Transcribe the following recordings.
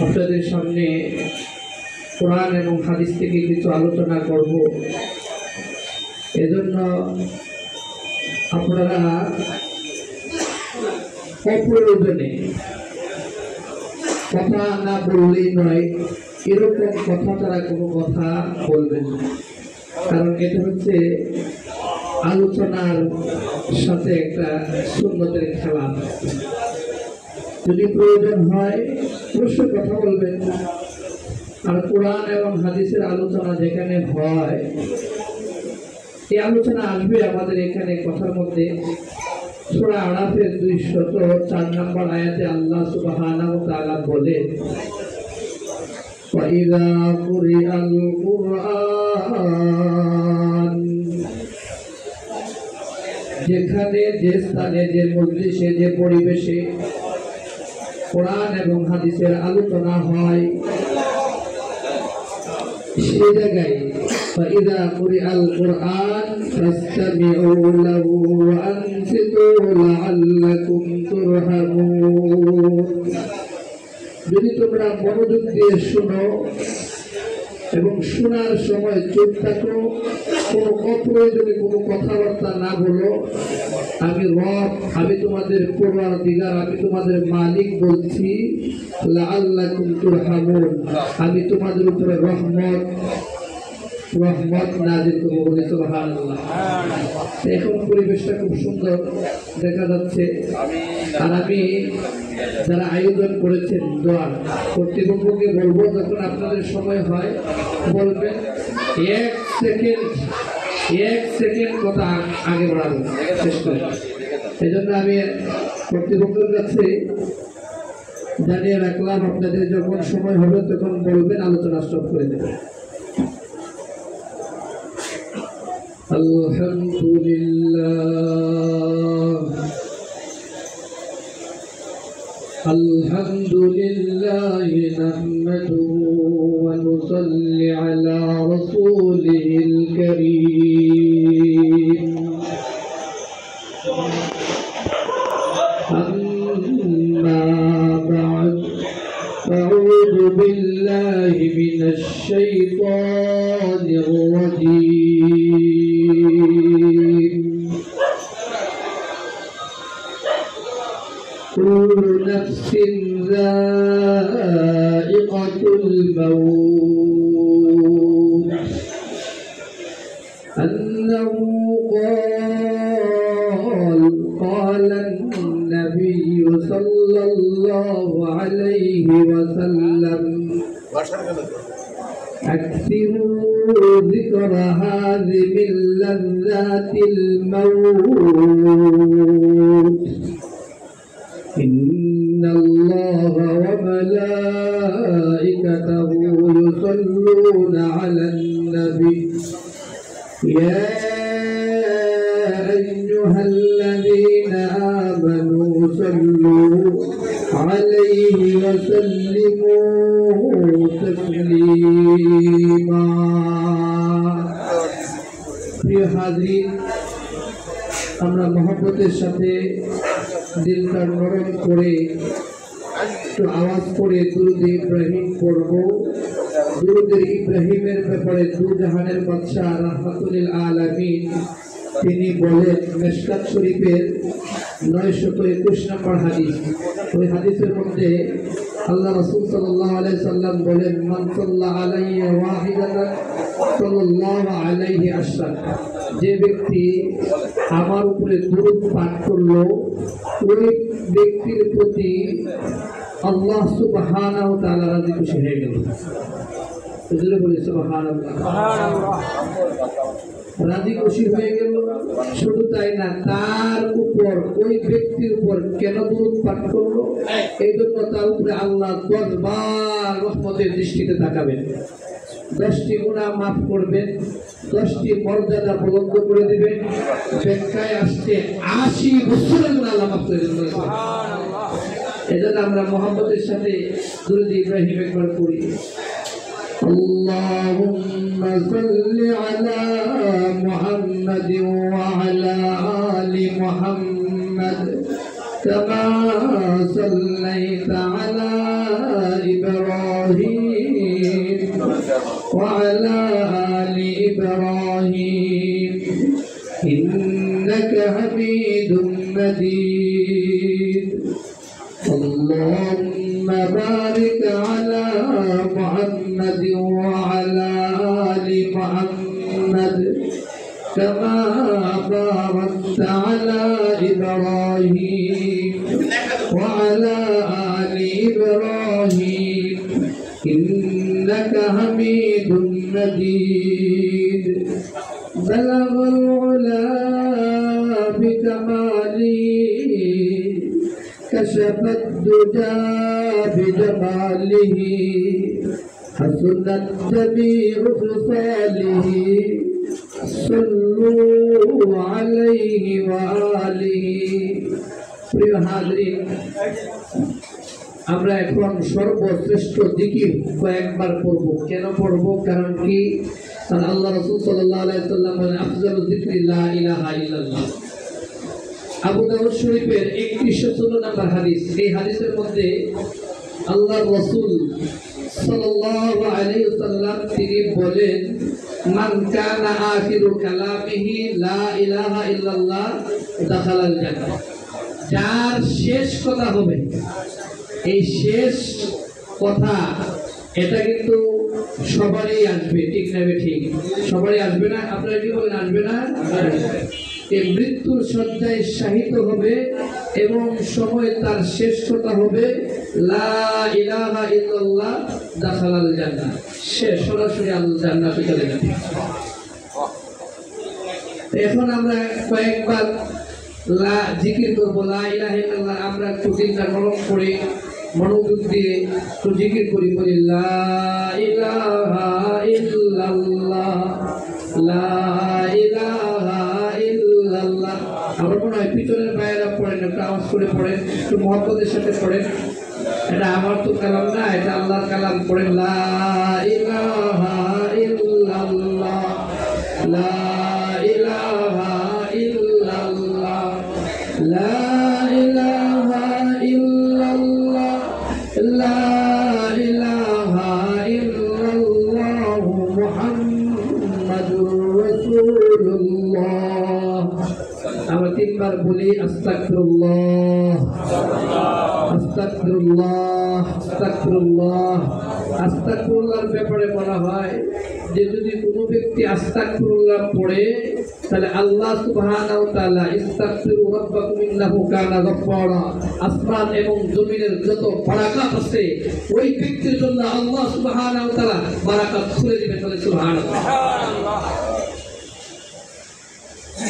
আপনাদের সামনে কোরআন এবং হাদিস থেকে কিছু আলোচনা করব। এজন্য আপনারা অপ্রয়োজনে কথা না বললেই নয়, এরকম কথা তারা কোনো কথা বলবেন না, কারণ এটা হচ্ছে আলোচনার সাথে একটা সুন্নতের খেলা। যদি প্রয়োজন হয় অবশ্যই কথা বলবেন। আর কোরআন এবং হাদিসের আলোচনা যেখানে হয়, এই আলোচনা আসবে আমাদের এখানে কথার মধ্যে। সূরা আরাফের 204 নম্বর আয়াতে আল্লাহ সুবহানাহু ওয়া তাআলা বলেন, وَإِذَا قُرِئَ الْقُرْآنُ, যেখানে, যে স্থানে, যে মজলিসে, যে পরিবেশে কোরআন এবং হাদিসের আলোচনা হয়, সে জায়গায় فَإِذَا قُرِئَ الْقُرْآنُ فَاسْتَمِعُوا لَهُ وَأَنصِتُوا لَعَلَّكُمْ تُرْحَمُونَ। যদি তোমরা মনোযোগ দিয়ে শোনো এবং শোনার সময় চুপ থাকো, কোনো অপ্রয়োজনে কোনো কথাবার্তা না বলো, আমি রব, আমি তোমাদের পরওয়ারদিগার, আমি তোমাদের মালিক বলছি, লাআল্লাকুম তুরহামুন, আমি তোমাদের উপরে রহমত নাযিল করব। বলে সুবহানাল্লাহ। এখন পরিবেশটা খুব সুন্দর দেখা যাচ্ছে। আর আমি যারা আয়োজন করেছেন দোয়ার কর্তৃপক্ষকে বলবো, যখন আপনাদের সময় হয় বলবেন, এক সেকেন্ড কথা আগে বাড়াবেন, শেষ করে। এই জন্য আমি কর্তৃপক্ষের কাছে জানিয়ে রাখলাম, আপনাদের যখন সময় হবে তখন বলবেন, আলোচনা স্টপ করে দেবেন। আলহামদুলিল্লাহ নাহমাদুহু ওয়া নুসাল্লি আলা রাসূলিল কারীম। আম্মা বা'দ, আউযু বিল্লাহি মিনাশ শাইতানির রাজীম। كل نفس ذائقة الموت، أنه قال النبي صلى الله عليه وسلم، أكثروا ذكر هذه اللذات الموت، إن الله وملائكته يصلون على النبي، يا أيها الذين آمنوا صلوا عليه وسلموا تسليما। প্রিয় হাজরিন, আমরা মহব্বতের সাথে দিলটা নরম করে একটু আওয়াজ করে দুরূদ ইব্রাহিম পড়ব। দুরূদ ইব্রাহিমের ব্যাপারে দুজাহানের বাদশাহ রাহমাতুল লিল আলামিন তিনি বলেন, মিশকাত শরীফের 921 নম্বর হাদিস। ওই হাদিসের মধ্যে আল্লাহ রাসূল সাল্লাল্লাহু আলাইহি সাল্লাম বলেন, মান সাল্লা আলাইহি ওয়াহিদাতান সাল্লাল্লাহু আলাইহি আশরা, যে ব্যক্তি আমার উপরে দুরূদ পাঠ করলো, ওই ব্যক্তির প্রতি আল্লাহ সুবহানাহু ওয়া তাআলা রাজি খুশি হয়ে গেল। বুঝলে বলি সুবহানাল্লাহ, রাজি খুশি হয়ে গেল। শুধু তাই না, তার উপর, ওই ব্যক্তির উপর কেন দুরূদ পাঠ করলো, এই জন্য তার উপরে আল্লাহ 10 বার রহমতের দৃষ্টিতে তাকাবেন, 10টি গুনাহ মাফ করবেন, 10টি মর্যাদা বুলন্দ করে দিবেন। ব্যাখ্যায় আসছে 80 বছরের গুনাহ আল্লাহ মাফ করে দিবেন। সুবহানাল্লাহ। এজন্য আমরা মুহাম্মদের সাথে দুরূদ ইব্রাহিম একবার পড়ি। আল্লাহুম্মা সাল্লি আলা মুহাম্মাদিন ওয়া আলা আলি মুহাম্মাদ কামা সাল্লাইতা আলা إبراهيم وعلى آل إبراهيم إنك حميد مجيد اللهم بارك على محمد وعلى آل محمد كما باركت على إبراهيم وعلى آل إبراهيم إنك حميد مجيد بلغ العلا بكماله كشف الدجى بجماله حسنت جميع خصاله صلوا عليه وآله প্রিয় হাজরিন আমরা এখন সর্বশ্রেষ্ঠ জিকির কয়েকবার পড়ব কেন পড়ব কারণ কি আল্লাহ রাসূল সাল্লাল্লাহু আলাইহি ওয়াসাল্লাম বলেন আফজালুয যিকরি লা ইলাহা ইল্লাল্লাহ আবু দাউদ শরীফের 3116 নম্বর হাদিস এই হাদিসের মধ্যে আল্লাহর রাসূল সাল্লাল্লাহু আলাইহি ওয়াসাল্লাম তিনি বলেন মান কানা আখিরু কালামিহি লা ইলাহা ইল্লাল্লাহ দাখালাল জান্নাহ যার শেষ কথা হবে এই শেষ কথা এটা কিন্তু সবারই আসবে ঠিক না ঠিক সবারই আসবে না আপনারা কি বলেন আসবে না এই মৃত্যুর শয্যায় শায়িত হবে এবং সময় তার শেষ কথা হবে লা ইলাহা ইল্লাল্লাহ দাখালাল জান্নাহ সে সরাসরি আল্লাহর জান্নাতে চলে যাবে এখন আমরা কয়েকবার লা জিকির করব লা ইলাহা ইল্লাল্লাহ আমরা একটু চিন্তা করব করে মনোযোগ দিয়ে একটু জিকির করি বলি লা ইলাহা ইল্লাল্লাহ লা ইলাহা ইল্লাল্লাহ আবার মনে হয় পিছনের বাইরে পড়েন একটু আওয়াজ করে পড়েন একটু মহব্বতের সাথে পড়েন এটা আমার তো কালাম না এটা আল্লাহর কালাম পড়েন লা ইলাহা ইল্লাল্লাহ লা ইলাহা ইল্লাল্লাহ লা ইলাহা ইল্লাল্লাহ লা ইলাহা ইল্লাল্লাহ মুহাম্মাদুর রাসূলুল্লাহ আমরা তিনবার বলি আস্তাগফিরুল্লাহ আস্তাগফিরুল্লাহ আস্তাগফিরুল্লাহ আস্তাগফিরুল্লাহর ব্যাপারে বলা হয় যে যদি কোনো ব্যক্তি আস্তাগফিরুল্লাহ পড়ে তাহলে আল্লাহ সুবহানাহু ওয়া তাআলা ইস্তাগফিরু রাব্বাকুম ইন্নাহু কানা গাফফারা আসমান এবং জমিনের যত বারাকাত আছে ওই ব্যক্তির জন্য আল্লাহ সুবহানাহু ওয়া তাআলা বারাকাত খুলে দিবেন বলে সুবহানাল্লাহ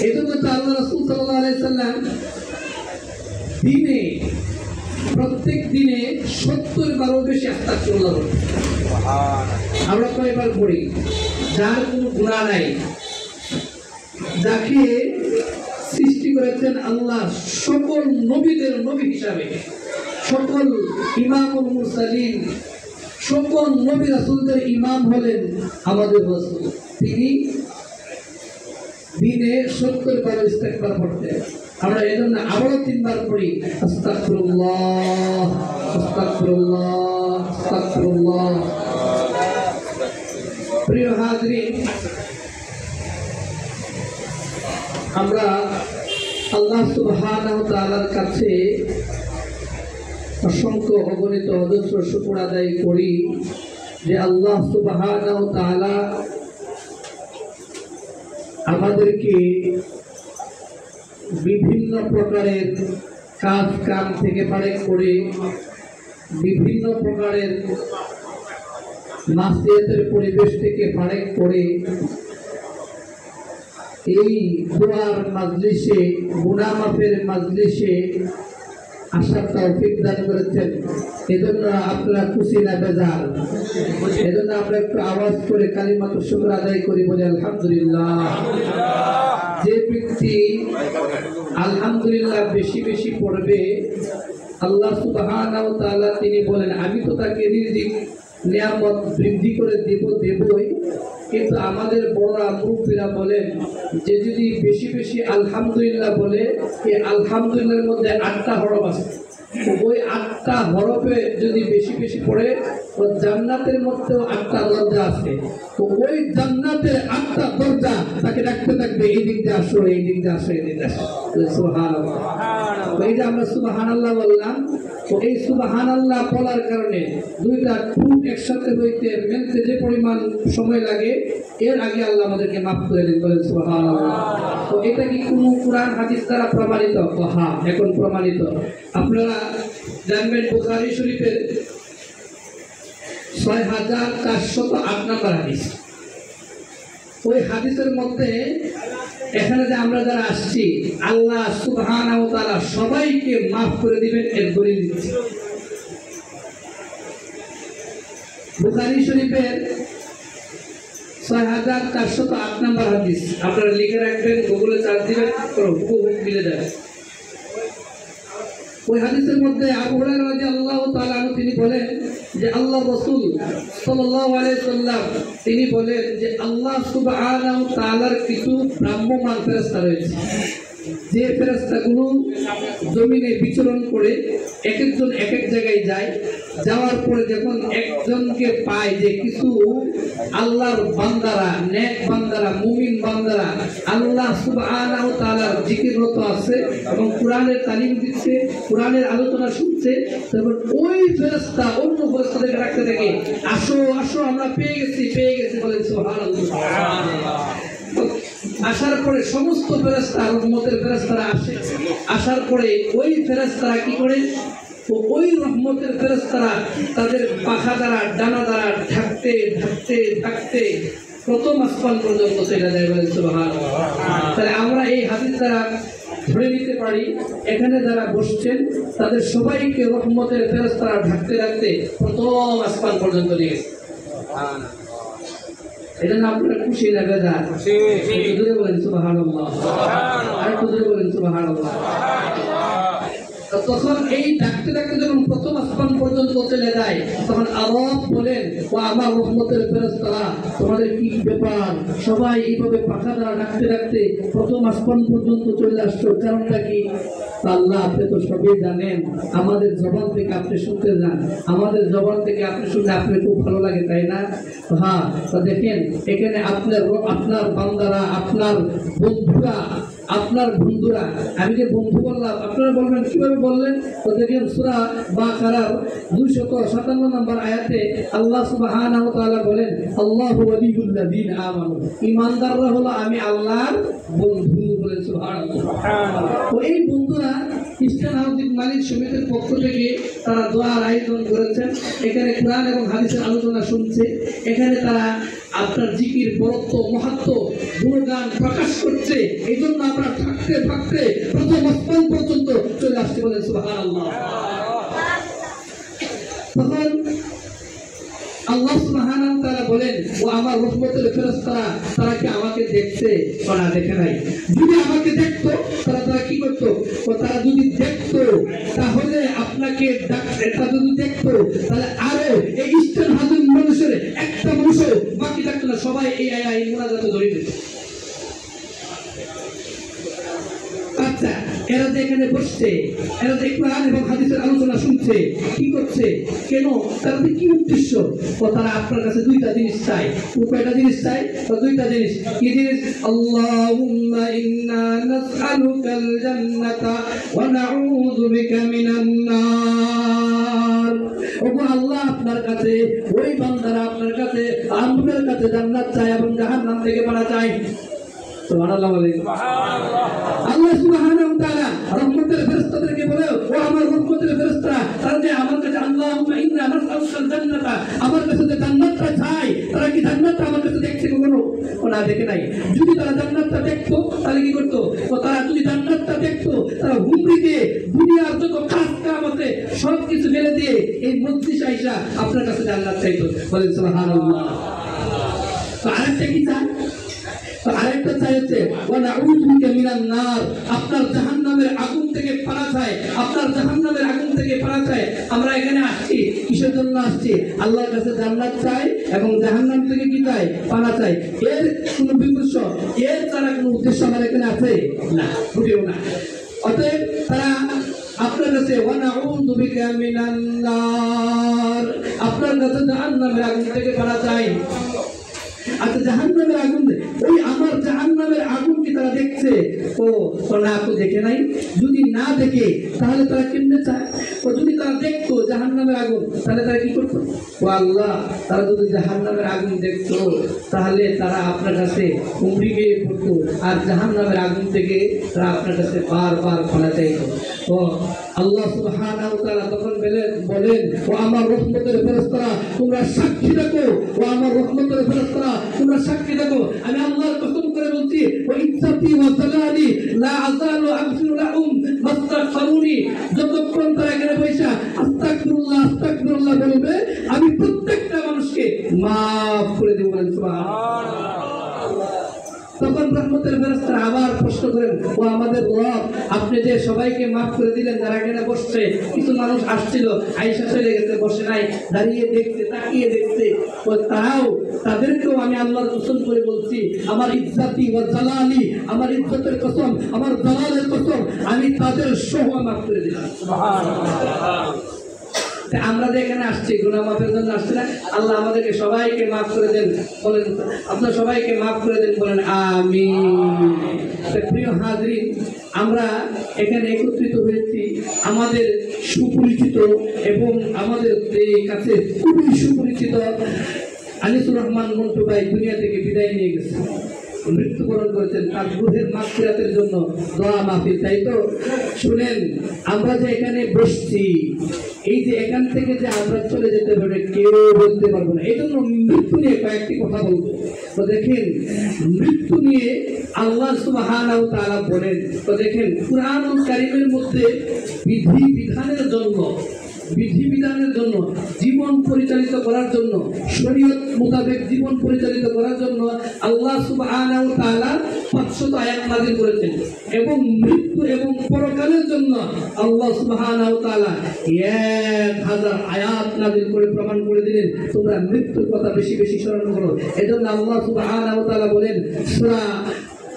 এজন্য তো আল্লাহ রাসূল সাল্লাল্লাহু আলাইহি সাল্লাম দিনে প্রত্যেক দিনে 70 বারও বেশি আস্তাগফিরুল্লাহ পড়েন আমরা কয়বার পড়ি যার কোনো গুনাহ নাই যাকে সৃষ্টি করেছেন আল্লাহ সকল নবীদের নবী হিসাবে সকল ইমামুল মুরসালিন সকল নবী রাসূলদের ইমাম হলেন আমাদের রাসূল তিনি দিনে 70 বার ইস্তেগফার পড়তেন আমরা এজন্য আবারো 3 বার পড়ি আস্তাগফিরুল্লাহ আস্তাগফিরুল্লাহ আস্তাগফিরুল্লাহ প্রিয় হাজরিন আমরা আল্লাহ সুবহানাহু ওয়া তাআলার কাছে অসংখ্য অগণিত অজস্র শুকর আদায় করি যে আল্লাহ সুবহানাহু ওয়া তাআলা আমাদেরকে বিভিন্ন প্রকারের কাজ কাম থেকে পারে করে বিভিন্ন প্রকারের মাসিয়াতের পরিবেশ থেকে পারে করে এই দোয়ার মাজলিসে গুনাহ মাফের মাজলিসে আসার তৌফিক দান করেছেন এজন্য আপনারা খুশি না বেজার এজন্য আমরা একটু আওয়াজ করে কালিমাত শুকর আদায় করি বলি আলহামদুলিল্লাহ যে ব্যক্তি আলহামদুলিল্লাহ বেশি বেশি পড়বে আল্লাহ সুবহানাহু ওয়া তাআলা তিনি বলেন আমি তো তাকে রিজিক নিয়ামত বৃদ্ধি করে দেবই কিন্তু আমাদের বড়রা মুরব্বীরা বলেন যে যদি বেশি বেশি আলহামদুলিল্লাহ বলে এই আলহামদুলিল্লাহর মধ্যে 8টা হরফ আছে ওই 8টা হরফে যদি বেশি বেশি পড়ে, তো জান্নাতের মধ্যেও 8টা দরজা আছে। তো ওই জান্নাতের 8টা দরজা তাকে ডাকতে থাকবে, এই দিক দিয়ে আসো, এই দিক দিয়ে আসো, এই দিক দিয়ে আসো। সুবহানাল্লাহ। এই যে আমরা সুবহানাল্লাহ বললাম, তো এই সুবহানাল্লাহ বলার কারণে দুইটা টুক একসাথে হইতে মেলতে যে পরিমাণ সময় লাগে, এর আগে আল্লাহ আমাদেরকে মাফ করে দিন, বলেন সুবহানাল্লাহ। তো এটা কি কোনো কুরআন হাদিস দ্বারা প্রমাণিত? হ্যাঁ, এখন প্রমাণিত। আপনারা জানবেন বুখারী শরীফের 6408 নম্বর হাদিস। ওই হাদিসের মধ্যে এখানে যে আমরা যারা আসছি, আল্লাহ সুবহানাহু ওয়া তাআলা সবাইকে মাফ করে দিবেন, এর দলিল দিচ্ছি। বুখারী শরীফের 6408 নম্বর হাদিস, আপনারা লিখে রাখবেন, গুগলে সার্চ দিবেন, খুব মিলে যাবে। ওই হাদিসের মধ্যে আবু হুরায়রা রাদিয়াল্লাহু তাআলা আনহু তিনি বলেন যে আল্লাহ রাসূল সাল্লাল্লাহু আলাইহি সাল্লাম তিনি বলেন যে আল্লাহ সুবহানাহু ওয়া তাআলার কিছু ব্রাহ্মমান ফেরেশতা রয়েছে, যে ফেরেশতাগুলো জমিনে বিচরণ করে এক একজন এক এক জায়গায় যায়। যাওয়ার পরে যখন একজনকে পায় যে কিছু আল্লাহর বান্দারা, নেক বান্দারা, মুমিন বান্দারা আল্লাহ সুবহানাহু ওয়া তাআলার জিকিররত আছে এবং কোরআনের তালিম দিচ্ছে, কোরআনের আলোচনা শুনছে, তখন ওই ফেরেশতা অন্য ফেরেশতাদেরকে রাখতে থাকে, আসো আসো আমরা পেয়ে গেছি, পেয়ে গেছি, বলেন সুবহানাল্লাহ। আসার পরে সমস্ত ফেরেশতা, রহমতের ফেরেশতারা আসে। আসার পরে ওই ফেরেশতারা কি করে, ওই রহমতের ফেরেশতারা তাদের পাখা দ্বারা, ডানা দ্বারা ঢাকতে ঢাকতে ঢাকতে প্রথম আসমান পর্যন্ত চলে যায়, বলেন সুবহানাল্লাহ। তাহলে আমরা এই হাদিস দ্বারা ধরে নিতে পারি, এখানে যারা বসছেন তাদের সবাইকে রহমতের ফেরেশতারা ঢাকতে ঢাকতে প্রথম আসমান পর্যন্ত নিয়ে গেছে। এটা না আপনারা খুশি না বেজার? জোরে বলেন সুবহানাল্লাহ, আর একটু জোরে বলেন সুবহানাল্লাহ। তখন এই ডাকতে ডাকতে যখন প্রথম আসমান পর্যন্ত চলে যায়, তখন আরব বলেন, ও আমার রহমতের ফেরেশতারা, তোমাদের কি ব্যাপার? সবাই এইভাবে পাখা দ্বারা ডাকতে ডাকতে প্রথম আসমান পর্যন্ত চলে আসছো, কারণটা কি? আল্লাহ আপনি তো সবই জানেন, আমাদের জবান থেকে আপনি শুনতে যান, আমাদের জবান থেকে আপনি শুনতে আপনি খুব ভালো লাগে, তাই না? হ্যাঁ, তো দেখেন এখানে আপনার বান্দারা, আপনার বন্ধুরা, আপনার বন্ধুরা, আমি যে বন্ধু বললাম, আপনারা বলবেন কিভাবে বললেন? তো দেখেন সূরা বাকারার 257 নম্বর আয়াতে আল্লাহ সুবহানাহু ওয়া তাআলা বলেন, আল্লাহু ওয়ালিয়ুল্লাযীনা আমানু, ঈমানদাররা হলো আমি আল্লাহর বন্ধু, বলেন সুবহানাল্লাহ। তো এই বন্ধুরা খ্রিস্টান হাউজিং মালিক সমিতির পক্ষ থেকে তারা দোয়ার আয়োজন করেছেন, এখানে কোরআন এবং হাদিসের আলোচনা শুনছে, এখানে তারা আপনার জিকির, বরত্ব, মাহাত্ম্য, গুণগান প্রকাশ করছে। এই জন্য আমরা থাকতে থাকতে প্রথম আসমান পর্যন্ত চলে আসতে, বলেন সুবহানাল্লাহ। তখন আল্লাহ সুবহানাহু ওয়া তাআলা বলেন, ও আমার রহমতের ফেরেশতারা, তারা কি আমাকে দেখছে? না, দেখে নাই। যদি আমাকে দেখতো তারা কি করতো? তারা যদি দেখতো তাহলে আপনাকে এটা যদি দেখতো তাহলে আরো এই ইস্টার্ন হাজুর মানুষের একটা মানুষও বাকি থাকতো না, সবাই এই মোনাজাতে জড়িয়ে যেত। আচ্ছা, এরা যে এখানে বসছে, এরা যে কোরআন এবং হাদিসের আলোচনা শুনছে, কি করছে, কেন, তাদের কি উদ্দেশ্য? তারা আপনার কাছে দুইটা জিনিস চাই। কয়টা জিনিস চাই? দুইটা জিনিস। কি জিনিস? আল্লাহুম্মা ইন্না নাসআলুকাল জান্নাতা ওয়া নাউযু বিকা মিনান নার। ওগো আল্লাহ, আপনার কাছে ওই বান্দারা আপনার কাছে, আমাদের কাছে জান্নাত চায় এবং জাহান্নাম থেকে বাঁচা চায়। সুবহানাল্লাহ বলেন। আল্লাহ সুবহানাহু ওয়া তাআলা রহমতের ফেরেশতাদেরকে বলে, ও আমার রহমতের ফেরেশতারা, তারা যে আমার কাছে আল্লাহুম্মা ইন্না নাসআলুকাল জান্নাতা, আমার কাছে যে জান্নাতটা চায়, তারা কি জান্নাতটা আমার কাছে দেখছে কখনো? না, দেখে নাই। যদি তারা জান্নাতটা দেখতো তাহলে কি করতো? তারা যদি জান্নাতটা দেখতো, তারা হুমড়ি দিয়ে দুনিয়ার যত কাজ কাম আছে সব কিছু ফেলে দিয়ে এই মজলিসে আইসা আপনার কাছে জান্নাত চাইতো, বলেন সুবহানাল্লাহ। তো আরেকটা কি চায়? আরেকটা চাইছে ওয়া নাউযু বিকা মিনান নার, আপনার জাহান্নামের আগুন থেকে পানা চাই, আপনার জাহান্নামের আগুন থেকে পানা চাই। আমরা এখানে আসছি কিসের জন্য আসছি? আল্লাহর কাছে জান্নাত চাই এবং জাহান্নাম থেকে কি চাই? পানা চাই। এর কোনো বিকল্প, এর ছাড়া কোনো উদ্দেশ্য আমার এখানে আছে না, ফুটেও না। অতএব তারা আপনার কাছে ওয়া নাউযু বিকা মিনান নার, আপনার কাছে জাহান্নামের আগুন থেকে পারা যায়। আচ্ছা জাহান্নামের আগুন, ওই আমার জাহান্নামের আগুন কি তারা দেখছে? ও না, তো দেখে নাই। যদি না দেখে তাহলে তারা কেমনে চায়? ও যদি তারা দেখতো জাহান্নামের আগুন তাহলে তারা কি করতো? ও আল্লাহ, তারা যদি জাহান্নামের আগুন দেখতো তাহলে তারা আপনার কাছে উমরি গিয়ে পড়তো, আর জাহান্নামের আগুন থেকে তারা আপনার কাছে বারবার ক্ষমা চাইতো। ও আল্লাহ সুবহানাহু ওয়া তাআলা তখন বলেন, ও আমার রহমতের ফেরেশতারা তোমরা সাক্ষী থাকো, ও আমার রহমতের ফেরেশতারা তোমরা সাক্ষী থাকো, আমি আল্লাহর কসম করে বলছি, ও ইজ্জতি ওয়া জালালি লা আযালু আগফিরু লাহুম মাস্তাগফিরুনি, যতক্ষণ তারা এখানে বসে আস্তাগফিরুল্লাহ আস্তাগফিরুল্লাহ বলবে, আমি প্রত্যেকটা মানুষকে মাফ করে দেব। সুবহানাল্লাহ। তখন রহমতের ফেরেশতারা আবার প্রশ্ন করেন, ও আমাদের রব, আপনি যে সবাইকে মাফ করে দিলেন যারা এখানে বসছে, কিছু মানুষ আসছিল আয়েশা চলে গেছে, বসে নাই, দাঁড়িয়ে দেখছে, তাকিয়ে দেখছে, ও তারাও, তাদেরকেও আমি আল্লাহর কসম করে বলছি, আমার ইজ্জতি ওয়া জালালি, আমার ইজ্জতের কসম, আমার জালালের কসম, আমি তাদের সহ মাফ করে দিলাম। সুবহানাল্লাহ। আমরা যে এখানে আসছি গুনাহ মাফের জন্য আসছি না, আল্লাহ আমাদেরকে সবাইকে মাফ করে দেন বলেন, আপনারা সবাইকে মাফ করে দেন বলেন আমিন। প্রিয় হাজরিন, আমরা এখানে একত্রিত হয়েছি আমাদের সুপরিচিত এবং আমাদের কাছে খুবই সুপরিচিত আনিসুর রহমান মন্টু ভাই দুনিয়া থেকে বিদায় নিয়ে গেছে, মৃত্যুবরণ করেছেন। তার রূহের মাগফিরাতের জন্য দোয়া মাহফিল, তাই তো? শুনেন, আমরা যে এখানে বসছি, এই যে এখান থেকে যে আমরা চলে যেতে পারবে কেউ বলতে পারবো না। এই জন্য মৃত্যু নিয়ে কয়েকটি কথা বলবো। তো দেখেন, মৃত্যু নিয়ে আল্লাহ সুবহানাহু ওয়া তাআলা বলেন, তো দেখেন কুরআনুল কারীমের মধ্যে বিধিবিধানের জন্য জীবন পরিচালিত করার জন্য, শরীয়ত মোতাবেক জীবন পরিচালিত করার জন্য আল্লাহ সুবহানাহু ওয়া তাআলা 500 আয়াত নাযিল করেছেন, এবং মৃত্যু এবং পরকালের জন্য আল্লাহ সুবহানাহু ওয়া তাআলা 1000 আয়াত নাযিল করে প্রমাণ করে দিলেন তোমরা মৃত্যুর কথা বেশি বেশি স্মরণ করো। এজন্য আল্লাহ সুবহানাহু ওয়া তাআলা বলেন সূরা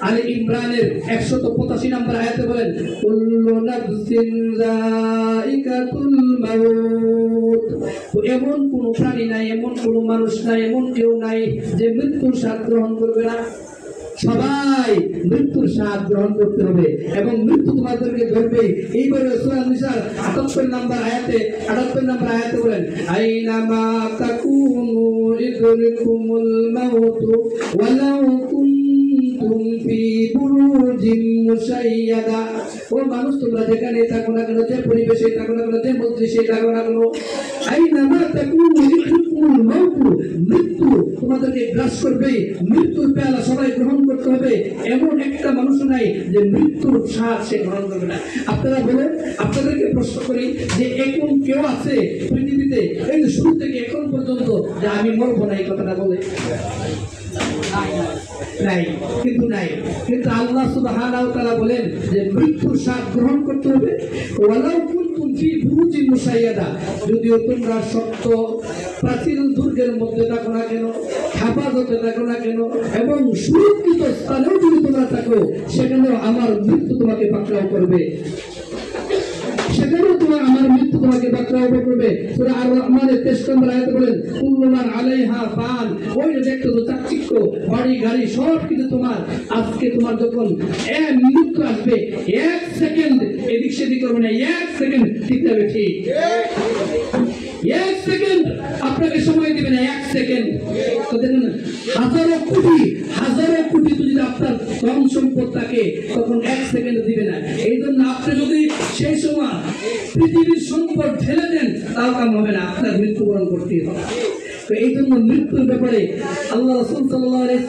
আলে ইমরানের 185 নম্বর আয়াতে বলেন, কুল্লু নাফসিন যায়িকাতুল মাউত, এমন কোন প্রাণী নাই, এমন কোন মানুষ নাই, এমন কেউ নাই যে মৃত্যুর স্বাদ গ্রহণ করবে না। সবাই মৃত্যুর স্বাদ গ্রহণ করতে হবে এবং মৃত্যু তোমাদেরকে ধরবে। এইবারে সূরা নিসার 78 নম্বর আয়াতে বলেন, আইনামা তাকুনু ইদরিকুমুল মাউত ওয়ালাউ কুনতুম ফি বুরুজিন মুশাইয়াদা, ও মানুষ তোমরা যেখানে থাকো না কেন, যে পরিবেশে থাকো না কেন, যে মজলিসে থাকো না কেন, আইনামা তাকুনু ইদরিকুমুল মাউত, মৃত্যু তোমাদেরকে গ্রাস করবে, মৃত্যুর পেয়ালা সবাই গ্রহণ করতে হবে। এমন একটা মানুষ নাই যে মৃত্যুর স্বাদ সে গ্রহণ করবে না। আপনারা বলেন, আপনাদেরকে প্রশ্ন করি যে এখন কেউ আছে পৃথিবীতে এই যে শুরু থেকে এখন পর্যন্ত যে আমি মরবো না, এই কথাটা বলে? নাই, কিন্তু আল্লাহ সুবহানাহু ওয়া তাআলা বলেন যে মৃত্যুর স্বাদ গ্রহণ করতে হবে। ওয়ালাউ কুনতুম ফি বুরুজিন মুশাইয়াদা, যদিও তোমরা শক্ত প্রাচীর দুর্গের মধ্যে থাকো না কেন, হেফাজতে থাকো না কেন, এবং সুরক্ষিত স্থানেও যদি তোমরা থাকো, সেখানেও আমার মৃত্যু তোমাকে পাকড়াও করবে, সেখানেও আমার মৃত্যু তোমাকে পাকড়াও করবে। সূরা আর রহমানের 23 নম্বর আয়াতে বলেন, কুল্লু মান আলাইহা ফান, ওই যে দেখতো তো চাকচিক্য, বাড়ি গাড়ি সব কিছু তোমার, আজকে তোমার যখন মৃত্যু আসবে, 1 সেকেন্ড এদিক সেদিক করবে না, 1 সেকেন্ড ঠিক যাবে, ঠিক 1 সেকেন্ড আপনাকে সময় দিবে না, 1 সেকেন্ড। তো দেখুন, হাজারো কোটি যদি আপনার ধন সম্পদ থাকে, তখন 1 সেকেন্ড দিবে না। এই জন্য আপনি যদি সেই সময় পৃথিবীর সম্পদ ঢেলে দেন, তাও কাম হবে না, আপনার মৃত্যুবরণ করতেই হবে। তো এই জন্য মৃত্যুর ব্যাপারে আল্লাহ রাসূল সাল্লাল্লাহু আলাইহি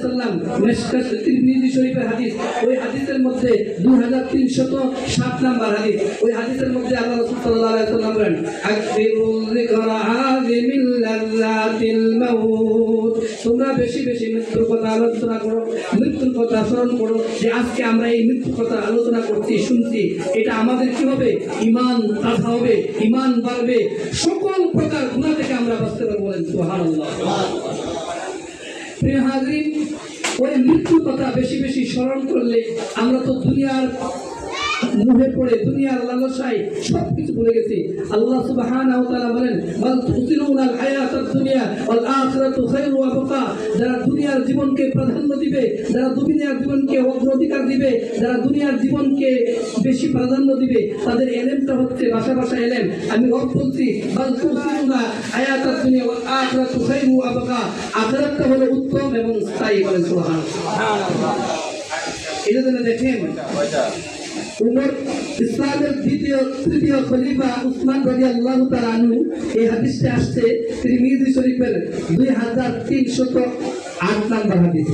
সাল্লাম মিশকাত তিরমিজি শরীফের হাদিস, ওই হাদিসের মধ্যে 2307 নম্বর হাদিস, ওই হাদিসের মধ্যে আল্লাহ রাসূল সাল্লাল্লাহু আলাইহি সাল্লাম বলেন, আকবিরু যিকরা আযিমিল লাযাতিল মাউত, তোমরা বেশি বেশি মৃত্যুর কথা আলোচনা করো, মৃত্যুর কথা স্মরণ করো, যে আজকে আমরা এই মৃত্যুর কথা আলোচনা করছি, শুনছি, এটা আমাদের কি হবে? ঈমান তাজা হবে, ঈমান বাড়বে, সকল প্রকার গুনাহ থেকে আমরা বাঁচতে পারবো। বলেন সুবহানাল্লাহ। প্রিয় হাজরিন, ওই মৃত্যুর কথা বেশি বেশি স্মরণ করলে আমরা তো দুনিয়ার মুহে পড়ে দুনিয়ার লালসায় সবকিছু ভুলে গেছি। আল্লাহ সুবহানাহু ওয়া তাআলা বলেন, বাল তুসিরুনাল হায়াতাদ দুনিয়া ওয়াল আখিরাতু খায়রু ওয়া বাকা। যারা দুনিয়ার জীবনকে প্রাধান্য দিবে, যারা দুনিয়ার জীবনকে অগ্রাধিকার দিবে, যারা দুনিয়ার জীবনকে বেশি প্রাধান্য দিবে, তাদের এলেমটা হচ্ছে ভাষা ভাষা এলেম। আমি রব বলছি, বাল তুসিরুনা হায়াতাদ দুনিয়া ওয়াল আখিরাতু খায়রু ওয়া বাকা। আখিরাতটা হলো উত্তম এবং স্থায়ী। বলেন সুবহানাল্লাহ। এটা যেন দেখেন, উমর ইসলামের তৃতীয় খলিফা উসমান রাদিয়াল্লাহু তাআলা আনহু, এই হাদিসটা আসছে তিরমিজি শরীফের 2308 নম্বর হাদিস।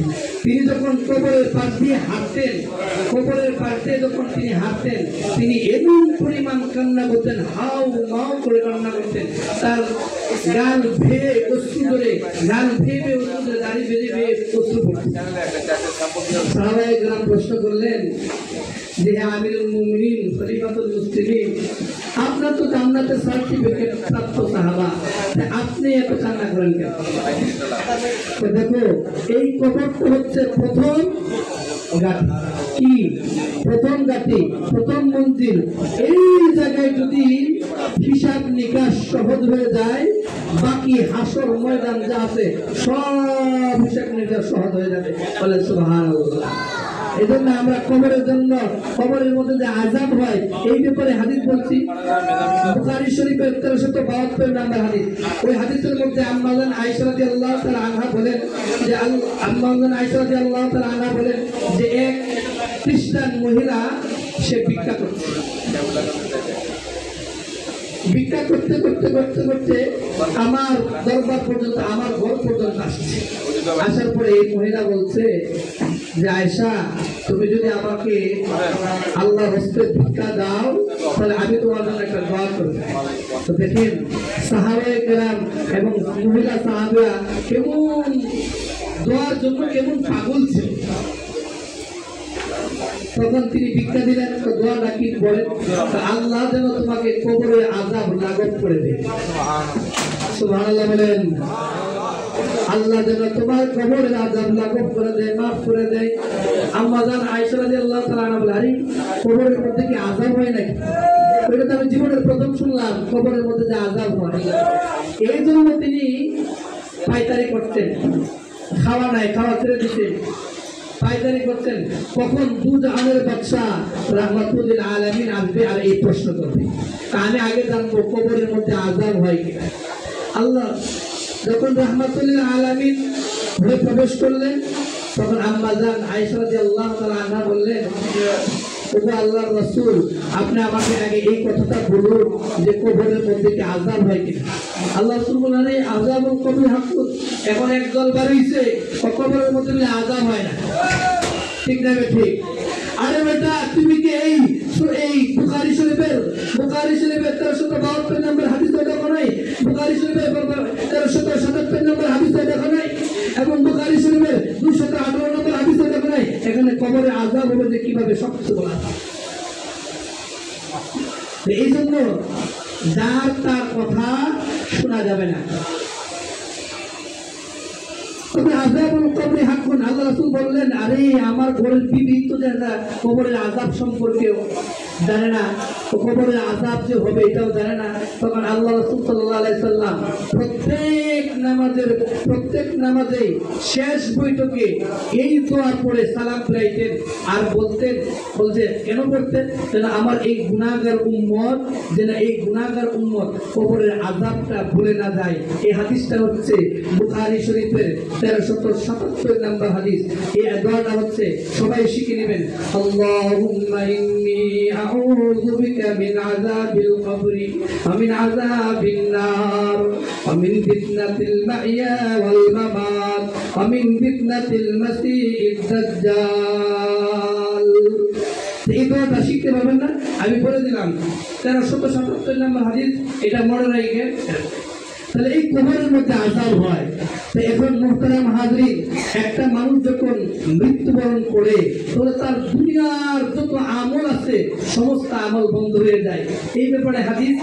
তিনি যখন কবরের পাশ দিয়ে হাঁটতেন, কবরের পাশ দিয়ে যখন তিনি হাঁটতেন, তিনি এমন পরিমাণ কান্না করতেন, হাউ মাউ করে কান্না করতেন। তার গাল ভেয়ে অশ্রু ধরে, গাল ভেয়ে অশ্রু ধরে, দাড়ি বেঁধে বেয়ে অশ্রু পড়তেন। সাহাবায়ে কেরাম প্রশ্ন করলেন যে, হে আমিরুল মুমিনিন, খলিফাতুল মুসলিমিন, আপনার তো জান্নাতের সার্টিফিকেট প্রাপ্ত সাহাবা, আপনি এত কান্না করেন কেন? দেখো, এই কবরটা হচ্ছে প্রথম গাঁথি। কি প্রথম গাঁথি, প্রথম মঞ্জিল। এই জায়গায় যদি হিসাব নিকাশ সহজ হয়ে যায়, বাকি হাসর ময়দান যা আছে সব হিসাব নিকাশ সহজ হয়ে যাবে। বলে সুবহানাল্লাহ। এই জন্য আমরা কবরের জন্য, কবরের মধ্যে যে আযাব হয়, এই ব্যাপারে হাদিস বলছি। বুখারী শরীফের 1372 নম্বর হাদিস। ওই হাদিসের মধ্যে আম্মা জান আয়েশা রাদিয়াল্লাহু তাআলা আনহা বলেন যে, আম্মা জান আয়েশা রাদিয়াল্লাহু তাআলা আনহা বলেন যে, এক খ্রিস্টান মহিলা সে ভিক্ষা করছে। ভিক্ষা করতে করতে করতে করতে আমার দরবার পর্যন্ত, আমার ঘর পর্যন্ত আসছে। আসার পরে এই মহিলা বলছে যে, আয়েশা, তুমি যদি আমাকে আল্লাহর হস্তে ভিক্ষা দাও, তাহলে আমি তোমার জন্য একটা দোয়া করব। তো দেখেন, সাহাবায়ে কেরাম এবং মহিলা সাহাবীরা কেমন দোয়ার জন্য কেমন পাগল ছিল। তখন তিনি ভিক্ষা দিলেন, দোয়াটা কি বলেন, আল্লাহ যেন তোমাকে কবরে আযাব লাঘব করে দেয়। সুবহানাল্লাহ বলেন। আল্লাহ যেন তোমার কবরের আযাব লাঘব করে দেয়, মাফ করে দেয়। আম্মা জান আয়েশা রাদিয়াল্লাহু তাআলা আনহা বলেন, আরে কবরের মধ্যে কি আযাব হয় নাকি? এটা তো আমি জীবনের প্রথম শুনলাম, কবরের মধ্যে যে আযাব হয়। এই জন্য তিনি পায়তারি করতেন, খাওয়া নাই, খাওয়া ছেড়ে দিতেন, পায়তারি করতেন। কখন দুজাহানের বাদশাহ রাহমাতুল আলামিন আসবে আর এই প্রশ্ন করবে, আমি আগে জানবো কবরের মধ্যে আযাব হয় কিনা। আল্লাহ যখন রাহমাতুল আলামিন হয়ে প্রবেশ করলেন, তখন আম্মা জান আয়েশা রাদিয়াল্লাহু তাআলা আনহা বললেন, ওগো আল্লাহর রাসূল, আপনি আমাকে আগে এই কথাটা বলুন যে কবরের মধ্যে কি আযাব হয় কিনা। আল্লাহ রাসূল বললেন, আযাবুল কবর হাক্কুন। এখন একদল বাড়িছে, কবরের মধ্যে আযাব হয় না। ঠিক না? ঠিক। আরে বেটা, তুমি কি এই বুখারী শরীফের 1372 নম্বর হাদিসে দেখো নাই? বুখারী শরীফের 1377 নম্বর হাদিসে দেখো নাই? এবং বুখারী শরীফের 218 নম্বর হাদিসে দেখো নাই? এখানে কবরে আযাব হবে যে কিভাবে সবকিছু বলা আছে। এই জন্য যার তার কথা শোনা যাবে না। তবে আযাবুল কবরি হাক্কুন। আল্লাহ রাসূল বললেন, আরে আমার ঘরের বিবি তো কবরের আযাব সম্পর্কে জানে না, কবরের আযাব যে হবে এটাও জানে না। তখন আল্লাহ রাসূল সাল্লাল্লাহু আলাইহি সাল্লাম প্রত্যেক নামাজে শেষ বৈঠকে এই দোয়া পড়ে সালাম ফিরাইতেন আর বলতেন কেন করতেন? যেন আমার এই গুনাহগার উম্মত, যেন এই গুনাহগার উম্মত কবরের আযাবটা ভুলে না যায়। এই হাদিসটা হচ্ছে বুখারী শরীফের 1377 নম্বর হাদিস। এই দোয়াটা হচ্ছে, সবাই শিখে নেবেন, আল্লাহুম্মা ইন্নী আউযু বিকা মিন আযাবিল কবরি ওয়া মিন আযাবিন নার ওয়া মিন ফিতনাতিল মাহইয়া ওয়াল মামাত ওয়া মিন ফিতনাতিল মাসীহিদ দাজ্জাল। এই দোয়াটা শিখতে পারবেন না? আমি বলে দিলাম 1377 নম্বর হাদিস, এটা মনে রাখবে। তাহলে এই কবরের মধ্যে আযাব হয়। তো এখন মুহতারাম হাজরিন, একটা মানুষ যখন মৃত্যুবরণ করে, তাহলে তার দুনিয়ার যত আমল আছে সমস্ত আমল বন্ধ হয়ে যায়। এই ব্যাপারে হাদিস